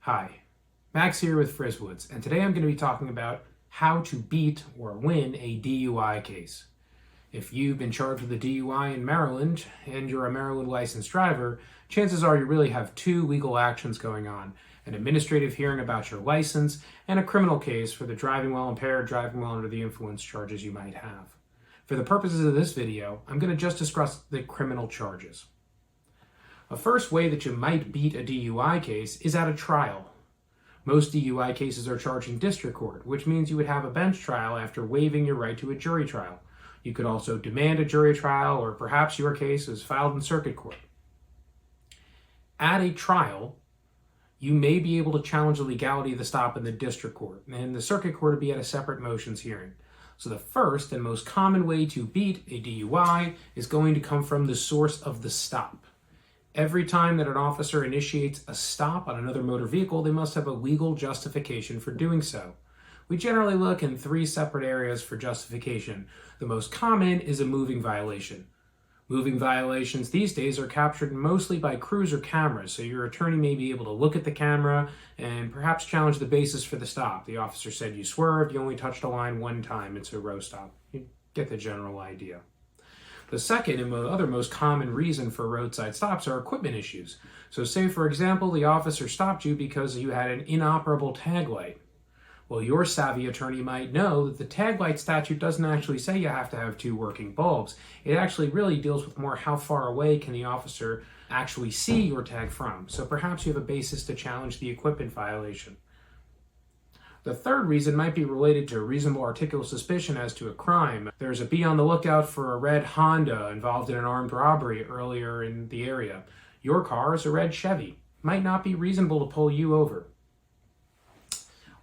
Hi, Max here with FrizWoods, and today I'm going to be talking about how to beat or win a DUI case. If you've been charged with a DUI in Maryland and you're a Maryland licensed driver, chances are you really have two legal actions going on: an administrative hearing about your license and a criminal case for the driving while impaired, driving while under the influence charges you might have. For the purposes of this video, I'm going to just discuss the criminal charges. A first way that you might beat a DUI case is at a trial. Most DUI cases are charged in district court, which means you would have a bench trial after waiving your right to a jury trial. You could also demand a jury trial, or perhaps your case is filed in circuit court. At a trial, you may be able to challenge the legality of the stop in the district court, and the circuit court would be at a separate motions hearing. So the first and most common way to beat a DUI is going to come from the source of the stop. Every time that an officer initiates a stop on another motor vehicle, they must have a legal justification for doing so. We generally look in three separate areas for justification. The most common is a moving violation. Moving violations these days are captured mostly by cruiser cameras, so your attorney may be able to look at the camera and perhaps challenge the basis for the stop. The officer said you swerved, you only touched a line one time, it's a row stop. You get the general idea. The second and other most common reason for roadside stops are equipment issues. So say, for example, the officer stopped you because you had an inoperable tag light. Well, your savvy attorney might know that the tag light statute doesn't actually say you have to have two working bulbs. It actually really deals with more how far away can the officer actually see your tag from. So perhaps you have a basis to challenge the equipment violation. The third reason might be related to reasonable articulable suspicion as to a crime. There's a be on the lookout for a red Honda involved in an armed robbery earlier in the area. Your car is a red Chevy. Might not be reasonable to pull you over.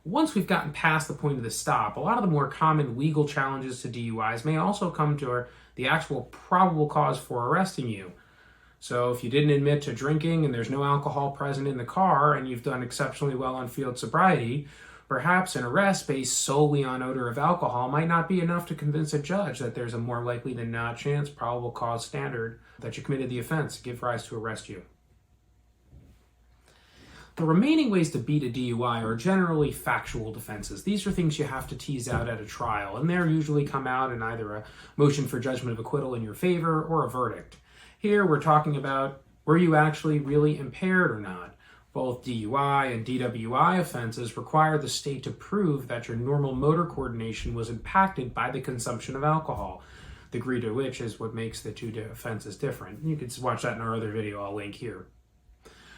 Once we've gotten past the point of the stop, a lot of the more common legal challenges to DUIs may also come to the actual probable cause for arresting you. So if you didn't admit to drinking and there's no alcohol present in the car and you've done exceptionally well on field sobriety, perhaps an arrest based solely on odor of alcohol might not be enough to convince a judge that there's a more likely than not chance, probable cause standard that you committed the offense to give rise to arrest you. The remaining ways to beat a DUI are generally factual defenses. These are things you have to tease out at a trial, and they're usually come out in either a motion for judgment of acquittal in your favor or a verdict. Here we're talking about, were you actually really impaired or not? Both DUI and DWI offenses require the state to prove that your normal motor coordination was impacted by the consumption of alcohol, the degree to which is what makes the two offenses different. You can watch that in our other video I'll link here.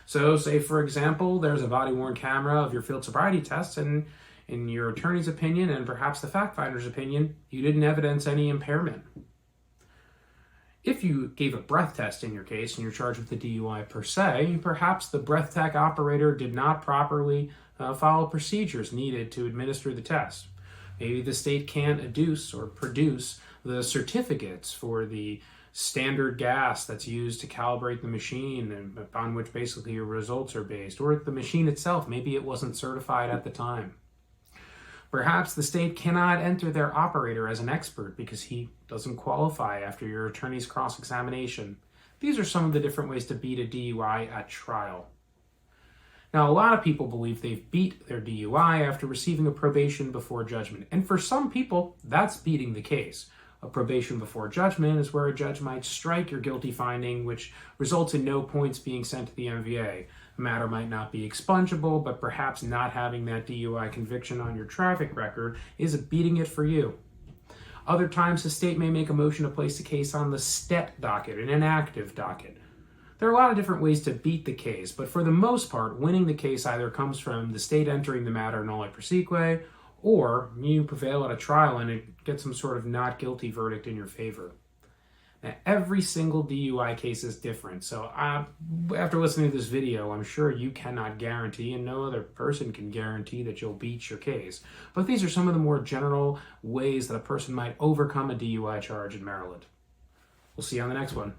So say, for example, there's a body-worn camera of your field sobriety tests, and in your attorney's opinion and perhaps the fact finder's opinion, you didn't evidence any impairment. If you gave a breath test in your case and you're charged with a DUI per se, perhaps the breath tech operator did not properly follow procedures needed to administer the test. Maybe the state can't adduce or produce the certificates for the standard gas that's used to calibrate the machine and upon which basically your results are based, or the machine itself, maybe it wasn't certified at the time. Perhaps the state cannot enter their operator as an expert because he doesn't qualify after your attorney's cross-examination. These are some of the different ways to beat a DUI at trial. Now, a lot of people believe they've beat their DUI after receiving a probation before judgment. And for some people, that's beating the case. A probation before judgment is where a judge might strike your guilty finding, which results in no points being sent to the MVA. The matter might not be expungible, but perhaps not having that DUI conviction on your traffic record is beating it for you. Other times, the state may make a motion to place the case on the STET docket, an inactive docket. There are a lot of different ways to beat the case, but for the most part, winning the case either comes from the state entering the matter nolle prosequi, or you prevail at a trial and it gets some sort of not guilty verdict in your favor. Now, every single DUI case is different, so after listening to this video, I'm sure you cannot guarantee, and no other person can guarantee, that you'll beat your case. But these are some of the more general ways that a person might overcome a DUI charge in Maryland. We'll see you on the next one.